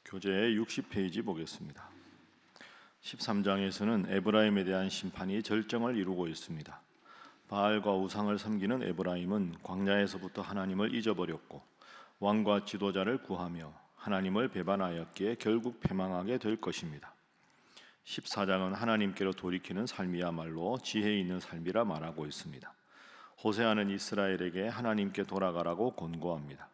교재의 60페이지 보겠습니다. 13장에서는 에브라임에 대한 심판이 절정을 이루고 있습니다. 바알과 우상을 섬기는 에브라임은 광야에서부터 하나님을 잊어버렸고 왕과 지도자를 구하며 하나님을 배반하였기에 결국 패망하게 될 것입니다. 14장은 하나님께로 돌이키는 삶이야말로 지혜 있는 삶이라 말하고 있습니다. 호세아는 이스라엘에게 하나님께 돌아가라고 권고합니다.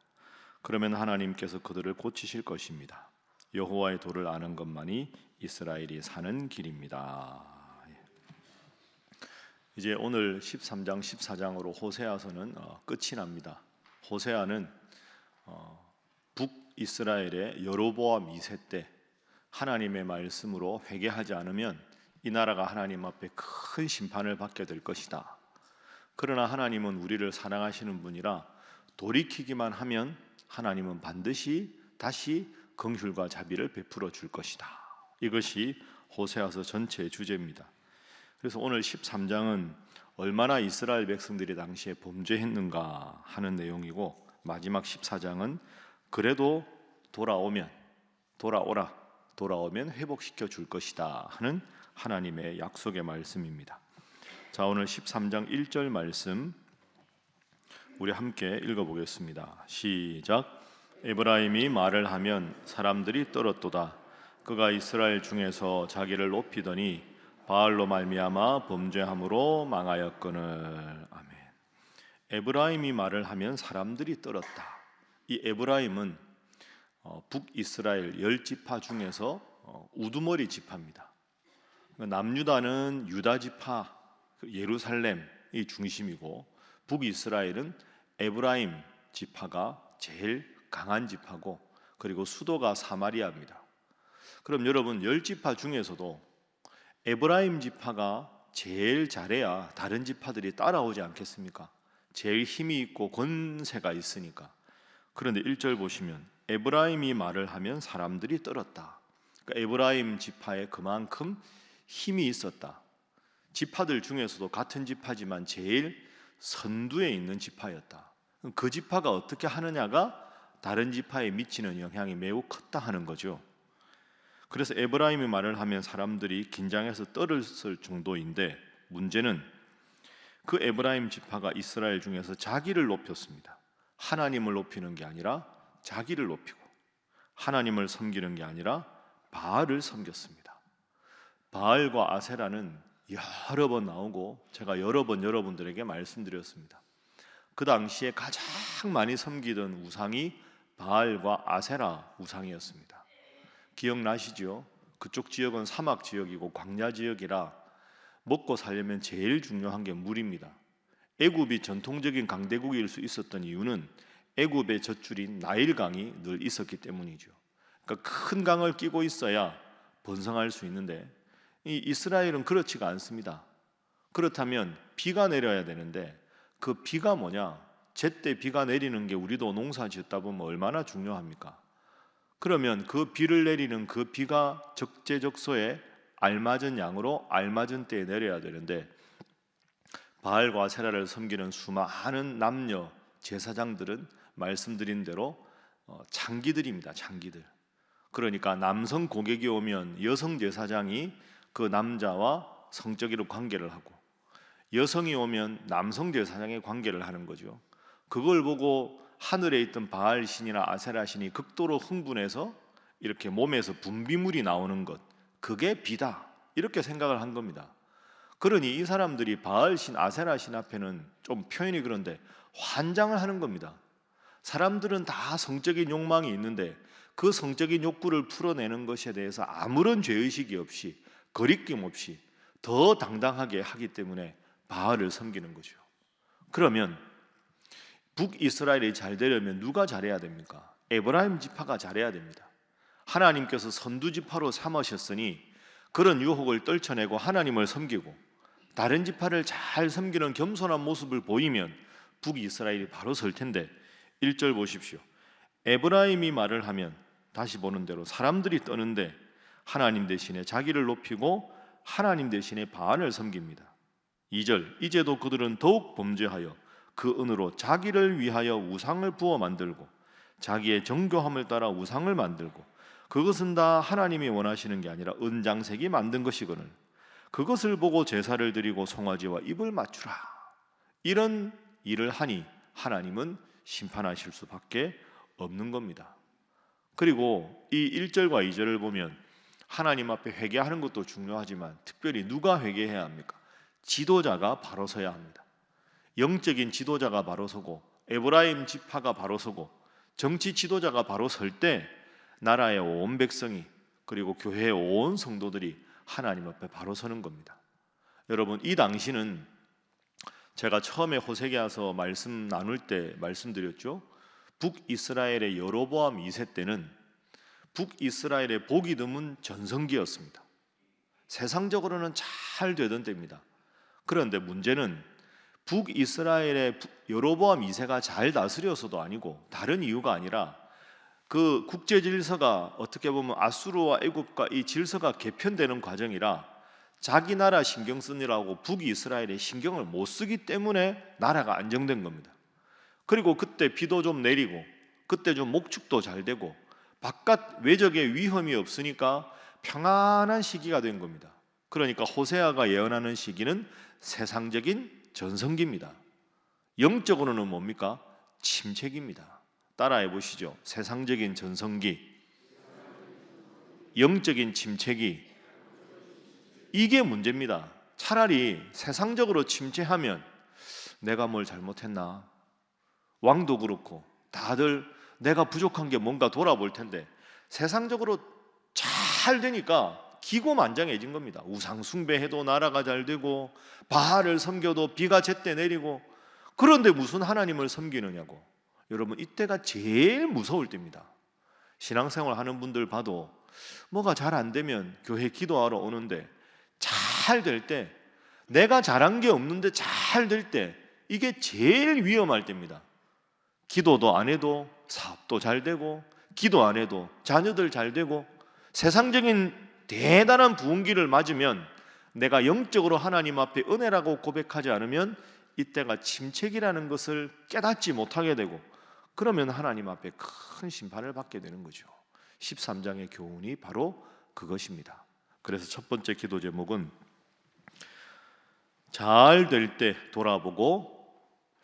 그러면 하나님께서 그들을 고치실 것입니다. 여호와의 도를 아는 것만이 이스라엘이 사는 길입니다. 이제 오늘 13장, 14장으로 호세아서는 끝이 납니다. 호세아는 북이스라엘의 여로보암 2세 때 하나님의 말씀으로 회개하지 않으면 이 나라가 하나님 앞에 큰 심판을 받게 될 것이다. 그러나 하나님은 우리를 사랑하시는 분이라 돌이키기만 하면 하나님은 반드시 다시 긍휼과 자비를 베풀어 줄 것이다. 이것이 호세아서 전체의 주제입니다. 그래서 오늘 13장은 얼마나 이스라엘 백성들이 당시에 범죄했는가 하는 내용이고, 마지막 14장은 그래도 돌아오면 회복시켜 줄 것이다 하는 하나님의 약속의 말씀입니다. 자, 오늘 13장 1절 말씀 우리 함께 읽어보겠습니다. 시작. 에브라임이 말을 하면 사람들이 떨었도다. 그가 이스라엘 중에서 자기를 높이더니 바알로 말미암아 범죄함으로 망하였거늘. 아멘. 에브라임이 말을 하면 사람들이 떨었다. 이 에브라임은 북이스라엘 10지파 중에서 우두머리 지파입니다. 남유다는 유다 지파 예루살렘이 중심이고, 북이스라엘은 에브라임 지파가 제일 강한 지파고, 그리고 수도가 사마리아입니다. 그럼 여러분, 10지파 중에서도 에브라임 지파가 제일 잘해야 다른 지파들이 따라오지 않겠습니까? 제일 힘이 있고 권세가 있으니까. 그런데 1절 보시면 에브라임이 말을 하면 사람들이 떨었다. 그러니까 에브라임 지파에 그만큼 힘이 있었다. 지파들 중에서도 같은 지파지만 제일 선두에 있는 지파였다. 그 지파가 어떻게 하느냐가 다른 지파에 미치는 영향이 매우 컸다 하는 거죠. 그래서 에브라임이 말을 하면 사람들이 긴장해서 떨었을 정도인데, 문제는 그 에브라임 지파가 이스라엘 중에서 자기를 높였습니다. 하나님을 높이는 게 아니라 자기를 높이고, 하나님을 섬기는 게 아니라 바알을 섬겼습니다. 바알과 아세라는 여러 번 나오고 제가 여러 번 여러분들에게 말씀드렸습니다. 그 당시에 가장 많이 섬기던 우상이 바알과 아세라 우상이었습니다. 기억나시죠? 그쪽 지역은 사막 지역이고 광야 지역이라 먹고 살려면 제일 중요한 게 물입니다. 애굽이 전통적인 강대국일 수 있었던 이유는 애굽의 젖줄인 나일강이 늘 있었기 때문이죠. 그러니까 큰 강을 끼고 있어야 번성할 수 있는데, 이 이스라엘은 그렇지가 않습니다. 그렇다면 비가 내려야 되는데, 그 비가 뭐냐? 제때 비가 내리는 게 우리도 농사 짓다 보면 얼마나 중요합니까? 그러면 그 비를 내리는 그 비가 적재적소에 알맞은 양으로 알맞은 때에 내려야 되는데, 바알과 아세라를 섬기는 수많은 남녀 제사장들은 말씀드린 대로 장기들입니다. 장기들. 그러니까 남성 고객이 오면 여성 제사장이 그 남자와 성적으로 관계를 하고, 여성이 오면 남성 제사장의 관계를 하는 거죠. 그걸 보고 하늘에 있던 바알 신이나 아세라 신이 극도로 흥분해서 이렇게 몸에서 분비물이 나오는 것, 그게 비다, 이렇게 생각을 한 겁니다. 그러니 이 사람들이 바알 신, 아세라 신 앞에는 좀 표현이 그런데 환장을 하는 겁니다. 사람들은 다 성적인 욕망이 있는데 그 성적인 욕구를 풀어내는 것에 대해서 아무런 죄의식이 없이, 거리낌 없이 더 당당하게 하기 때문에 바알을 섬기는 거죠. 그러면 북이스라엘이 잘 되려면 누가 잘해야 됩니까? 에브라임 지파가 잘해야 됩니다. 하나님께서 선두 지파로 삼으셨으니 그런 유혹을 떨쳐내고 하나님을 섬기고 다른 지파를 잘 섬기는 겸손한 모습을 보이면 북이스라엘이 바로 설 텐데, 1절 보십시오. 에브라임이 말을 하면, 다시 보는 대로 사람들이 떠는데 하나님 대신에 자기를 높이고 하나님 대신에 바알을 섬깁니다. 2절, 이제도 그들은 더욱 범죄하여 그 은으로 자기를 위하여 우상을 부어 만들고 자기의 정교함을 따라 우상을 만들고 그것은 다 하나님이 원하시는 게 아니라 은장색이 만든 것이거늘 그것을 보고 제사를 드리고 송아지와 입을 맞추라. 이런 일을 하니 하나님은 심판하실 수밖에 없는 겁니다. 그리고 이 1절과 2절을 보면 하나님 앞에 회개하는 것도 중요하지만 특별히 누가 회개해야 합니까? 지도자가 바로 서야 합니다. 영적인 지도자가 바로 서고 에브라임 지파가 바로 서고 정치 지도자가 바로 설 때 나라의 온 백성이 그리고 교회의 온 성도들이 하나님 앞에 바로 서는 겁니다. 여러분, 이 당시는 제가 처음에 호세아서 말씀 나눌 때 말씀드렸죠. 북이스라엘의 여로보암 2세 때는 북이스라엘의 복이 드문 전성기였습니다. 세상적으로는 잘 되던 때입니다. 그런데 문제는 북이스라엘의 여로보암 2세가 잘 다스려서도 아니고 다른 이유가 아니라 그 국제 질서가 어떻게 보면 아수르와 애굽과 이 질서가 개편되는 과정이라 자기 나라 신경 쓰느라고 북이스라엘에 신경을 못 쓰기 때문에 나라가 안정된 겁니다. 그리고 그때 비도 좀 내리고 그때 좀 목축도 잘 되고 바깥 외적의 위험이 없으니까 평안한 시기가 된 겁니다. 그러니까 호세아가 예언하는 시기는 세상적인 전성기입니다. 영적으로는 뭡니까? 침체기입니다. 따라해 보시죠. 세상적인 전성기, 영적인 침체기. 이게 문제입니다. 차라리 세상적으로 침체하면 내가 뭘 잘못했나? 왕도 그렇고 다들 내가 부족한 게 뭔가 돌아볼 텐데 세상적으로 잘 되니까 기고만장해진 겁니다. 우상 숭배해도 나라가 잘 되고 바알을 섬겨도 비가 제때 내리고 그런데 무슨 하나님을 섬기느냐고. 여러분, 이때가 제일 무서울 때입니다. 신앙생활 하는 분들 봐도 뭐가 잘 안 되면 교회 기도하러 오는데 잘 될 때, 내가 잘한 게 없는데 잘 될 때, 이게 제일 위험할 때입니다. 기도도 안 해도 사업도 잘 되고 기도 안 해도 자녀들 잘 되고 세상적인 대단한 부흥기를 맞으면 내가 영적으로 하나님 앞에 은혜라고 고백하지 않으면 이때가 침체기라는 것을 깨닫지 못하게 되고 그러면 하나님 앞에 큰 심판을 받게 되는 거죠. 13장의 교훈이 바로 그것입니다. 그래서 첫 번째 기도 제목은 잘 될 때 돌아보고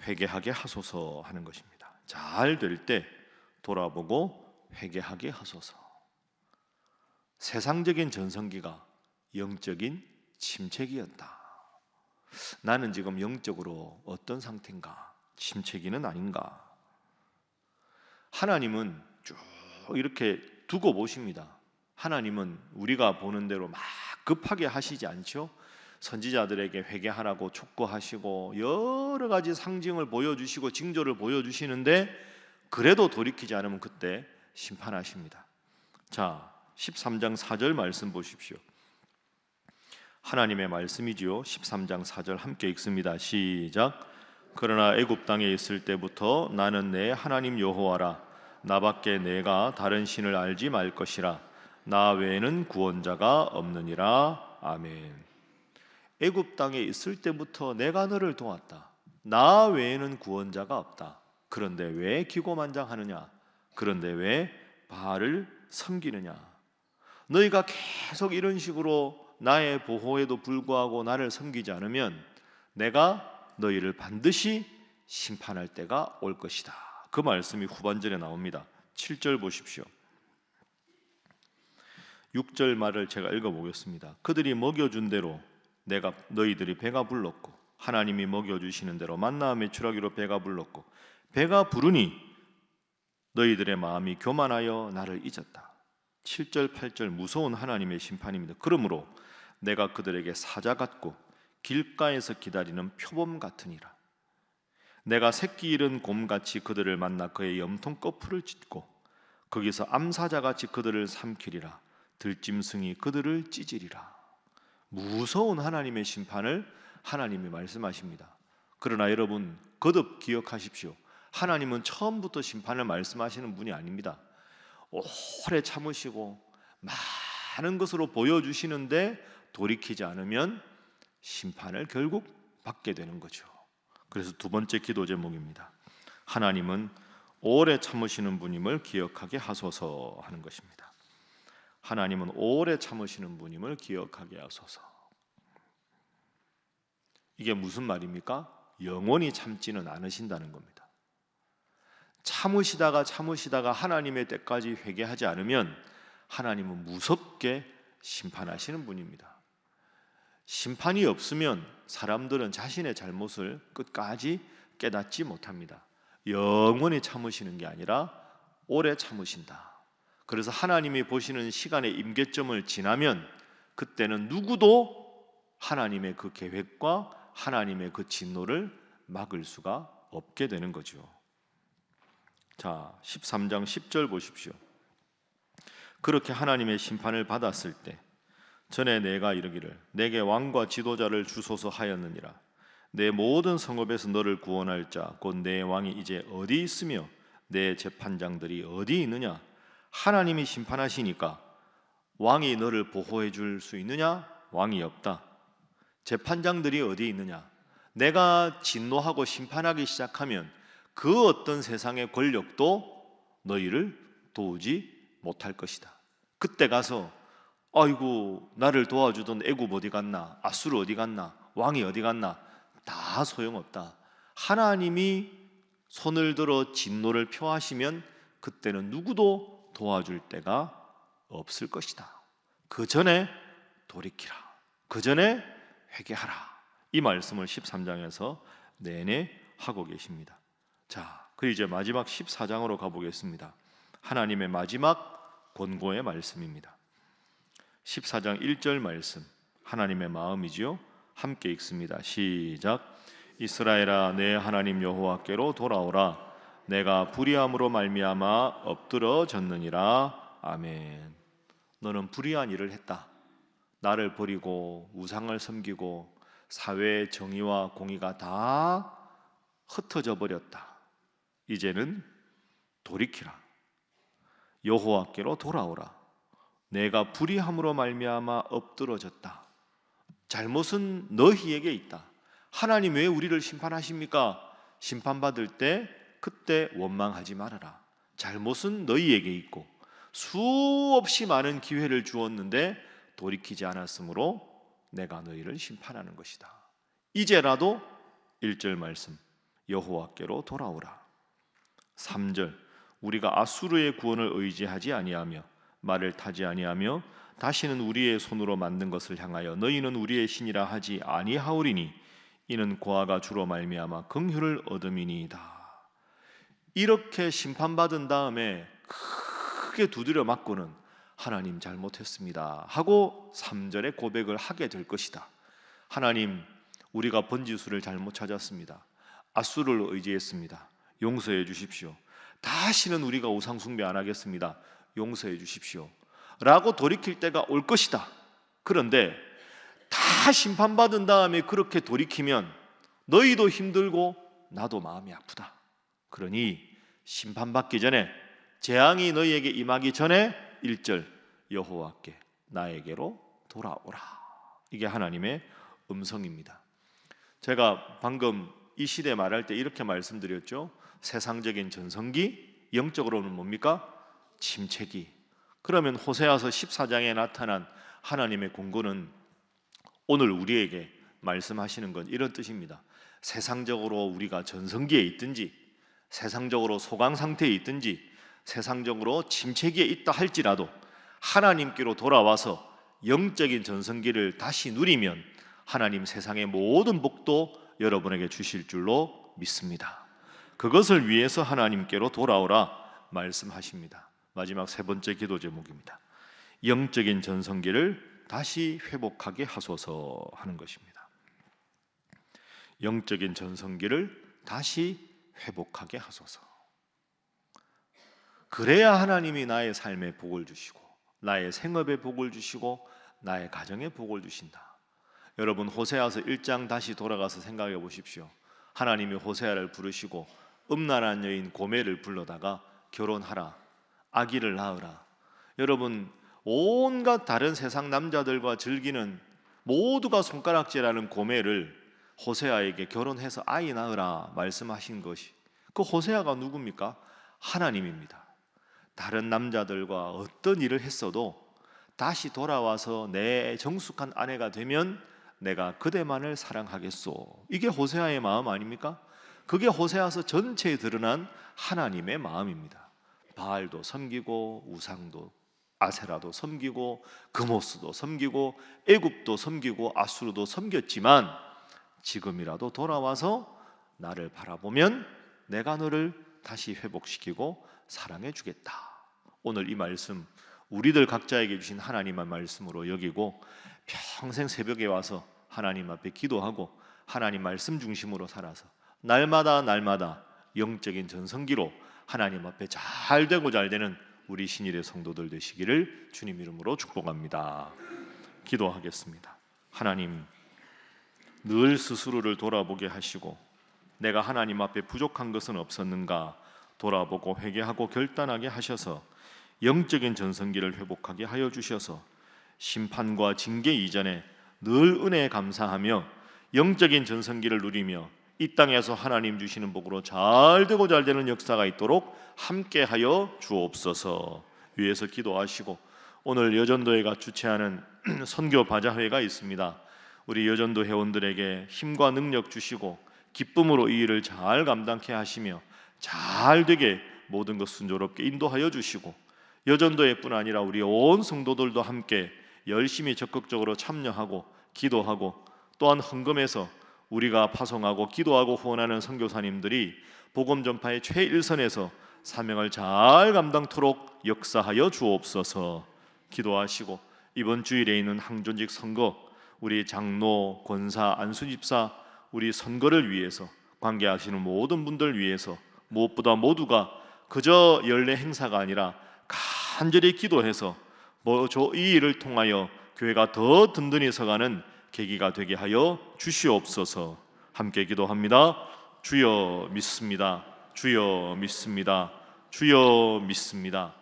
회개하게 하소서 하는 것입니다. 잘 될 때 돌아보고 회개하게 하소서. 세상적인 전성기가 영적인 침체기였다. 나는 지금 영적으로 어떤 상태인가? 침체기는 아닌가? 하나님은 쭉 이렇게 두고 보십니다. 하나님은 우리가 보는 대로 막 급하게 하시지 않죠? 선지자들에게 회개하라고 촉구하시고 여러 가지 상징을 보여주시고 징조를 보여주시는데 그래도 돌이키지 않으면 그때 심판하십니다. 자, 13장 4절 말씀 보십시오. 하나님의 말씀이지요. 13장 4절 함께 읽습니다. 시작. 그러나 애굽 땅에 있을 때부터 나는 내 하나님 여호와라. 나밖에 내가 다른 신을 알지 말 것이라. 나 외에는 구원자가 없느니라. 아멘. 애굽 땅에 있을 때부터 내가 너를 도왔다. 나 외에는 구원자가 없다. 그런데 왜 기고만장하느냐? 그런데 왜 바알을 섬기느냐? 너희가 계속 이런 식으로 나의 보호에도 불구하고 나를 섬기지 않으면 내가 너희를 반드시 심판할 때가 올 것이다. 그 말씀이 후반절에 나옵니다. 7절 보십시오. 6절 말을 제가 읽어보겠습니다. 그들이 먹여준 대로 내가 너희들이 배가 불렀고 하나님이 먹여주시는 대로 만나 메추라기로 배가 불렀고 배가 부르니 너희들의 마음이 교만하여 나를 잊었다. 7절 8절 무서운 하나님의 심판입니다. 그러므로 내가 그들에게 사자 같고 길가에서 기다리는 표범 같으니라. 내가 새끼 잃은 곰같이 그들을 만나 그의 염통 거풀을 찢고 거기서 암사자같이 그들을 삼키리라. 들짐승이 그들을 찢으리라. 무서운 하나님의 심판을 하나님이 말씀하십니다. 그러나 여러분 거듭 기억하십시오. 하나님은 처음부터 심판을 말씀하시는 분이 아닙니다. 오래 참으시고 많은 것으로 보여주시는데 돌이키지 않으면 심판을 결국 받게 되는 거죠. 그래서 두 번째 기도 제목입니다. 하나님은 오래 참으시는 분임을 기억하게 하소서 하는 것입니다. 하나님은 오래 참으시는 분임을 기억하게 하소서. 이게 무슨 말입니까? 영원히 참지는 않으신다는 겁니다. 참으시다가 하나님의 때까지 회개하지 않으면 하나님은 무섭게 심판하시는 분입니다. 심판이 없으면 사람들은 자신의 잘못을 끝까지 깨닫지 못합니다. 영원히 참으시는 게 아니라 오래 참으신다. 그래서 하나님이 보시는 시간의 임계점을 지나면 그때는 누구도 하나님의 그 계획과 하나님의 그 진노를 막을 수가 없게 되는 거죠. 자, 13장 10절 보십시오. 그렇게 하나님의 심판을 받았을 때 전에 내가 이르기를 내게 왕과 지도자를 주소서 하였느니라. 내 모든 성읍에서 너를 구원할 자 곧 내 왕이 이제 어디 있으며 내 재판장들이 어디 있느냐. 하나님이 심판하시니까 왕이 너를 보호해 줄 수 있느냐? 왕이 없다. 재판장들이 어디 있느냐? 내가 진노하고 심판하기 시작하면 그 어떤 세상의 권력도 너희를 도우지 못할 것이다. 그때 가서 아이고 나를 도와주던 애굽 어디 갔나? 아수르 어디 갔나? 왕이 어디 갔나? 다 소용없다. 하나님이 손을 들어 진노를 표하시면 그때는 누구도 도와줄 데가 없을 것이다. 그 전에 돌이키라. 그 전에 회개하라. 이 말씀을 13장에서 내내 하고 계십니다. 자, 그리고 이제 마지막 14장으로 가보겠습니다. 하나님의 마지막 권고의 말씀입니다. 14장 1절 말씀, 하나님의 마음이지요. 함께 읽습니다. 시작. 이스라엘아, 내 하나님 여호와께로 돌아오라. 내가 불의함으로 말미암아 엎드러졌느니라. 아멘. 너는 불의한 일을 했다. 나를 버리고 우상을 섬기고 사회의 정의와 공의가 다 흩어져 버렸다. 이제는 돌이키라. 여호와께로 돌아오라. 내가 불의함으로 말미암아 엎드러졌다. 잘못은 너희에게 있다. 하나님 왜 우리를 심판하십니까? 심판받을 때 그때 원망하지 말아라. 잘못은 너희에게 있고 수없이 많은 기회를 주었는데 돌이키지 않았으므로 내가 너희를 심판하는 것이다. 이제라도 1절 말씀 여호와께로 돌아오라. 3절 우리가 아수르의 구원을 의지하지 아니하며 말을 타지 아니하며 다시는 우리의 손으로 만든 것을 향하여 너희는 우리의 신이라 하지 아니하오리니 이는 고아가 주로 말미암아 긍휼을 얻음이니이다. 이렇게 심판받은 다음에 크게 두드려 맞고는 하나님 잘못했습니다 하고 3절의 고백을 하게 될 것이다. 하나님, 우리가 번지수를 잘못 찾았습니다. 아수르를 의지했습니다. 용서해 주십시오. 다시는 우리가 우상 숭배 안 하겠습니다. 용서해 주십시오 라고 돌이킬 때가 올 것이다. 그런데 다 심판받은 다음에 그렇게 돌이키면 너희도 힘들고 나도 마음이 아프다. 그러니 심판받기 전에, 재앙이 너희에게 임하기 전에 1절 여호와께 나에게로 돌아오라. 이게 하나님의 음성입니다. 제가 방금 이 시대 말할 때 이렇게 말씀드렸죠. 세상적인 전성기, 영적으로는 뭡니까? 침체기. 그러면 호세아서 14장에 나타난 하나님의 권고는 오늘 우리에게 말씀하시는 건 이런 뜻입니다. 세상적으로 우리가 전성기에 있든지 세상적으로 소강 상태에 있든지 세상적으로 침체기에 있다 할지라도 하나님께로 돌아와서 영적인 전성기를 다시 누리면 하나님 세상의 모든 복도 여러분에게 주실 줄로 믿습니다. 그것을 위해서 하나님께로 돌아오라 말씀하십니다. 마지막 세 번째 기도 제목입니다. 영적인 전성기를 다시 회복하게 하소서 하는 것입니다. 영적인 전성기를 다시 회복하게 하소서. 그래야 하나님이 나의 삶에 복을 주시고 나의 생업에 복을 주시고 나의 가정에 복을 주신다. 여러분, 호세아서 1장 다시 돌아가서 생각해 보십시오. 하나님이 호세아를 부르시고 음란한 여인 고멜을 불러다가 결혼하라, 아기를 낳으라. 여러분, 온갖 다른 세상 남자들과 즐기는 모두가 손가락질하는 고멜을 호세아에게 결혼해서 아이 낳으라 말씀하신 것이, 그 호세아가 누굽니까? 하나님입니다. 다른 남자들과 어떤 일을 했어도 다시 돌아와서 내 정숙한 아내가 되면 내가 그대만을 사랑하겠소. 이게 호세아의 마음 아닙니까? 그게 호세아서 전체에 드러난 하나님의 마음입니다. 바알도 섬기고 우상도 아세라도 섬기고 그모스도 섬기고 애굽도 섬기고 아수르도 섬겼지만 지금이라도 돌아와서 나를 바라보면 내가 너를 다시 회복시키고 사랑해 주겠다. 오늘 이 말씀 우리들 각자에게 주신 하나님의 말씀으로 여기고 평생 새벽에 와서 하나님 앞에 기도하고 하나님 말씀 중심으로 살아서 날마다 영적인 전성기로 하나님 앞에 잘 되고 잘 되는 우리 신일의 성도들 되시기를 주님 이름으로 축복합니다. 기도하겠습니다. 하나님, 늘 스스로를 돌아보게 하시고 내가 하나님 앞에 부족한 것은 없었는가 돌아보고 회개하고 결단하게 하셔서 영적인 전성기를 회복하게 하여 주셔서 심판과 징계 이전에 늘 은혜에 감사하며 영적인 전성기를 누리며 이 땅에서 하나님 주시는 복으로 잘 되고 잘 되는 역사가 있도록 함께하여 주옵소서. 위에서 기도하시고 오늘 여전도회가 주최하는 선교 바자회가 있습니다. 우리 여전도 회원들에게 힘과 능력 주시고 기쁨으로 이 일을 잘 감당케 하시며 잘 되게 모든 것 순조롭게 인도하여 주시고 여전도회뿐 아니라 우리 온 성도들도 함께 열심히 적극적으로 참여하고 기도하고 또한 헌금해서 우리가 파송하고 기도하고 후원하는 선교사님들이 복음 전파의 최일선에서 사명을 잘 감당토록 역사하여 주옵소서. 기도하시고 이번 주일에 있는 항존직 선거 우리 장로, 권사, 안수집사 우리 선거를 위해서 관계하시는 모든 분들 위해서 무엇보다 모두가 그저 연례 행사가 아니라 간절히 기도해서 이 일을 통하여 교회가 더 든든히 서가는 계기가 되게 하여 주시옵소서. 함께 기도합니다. 주여 믿습니다. 주여 믿습니다. 주여 믿습니다.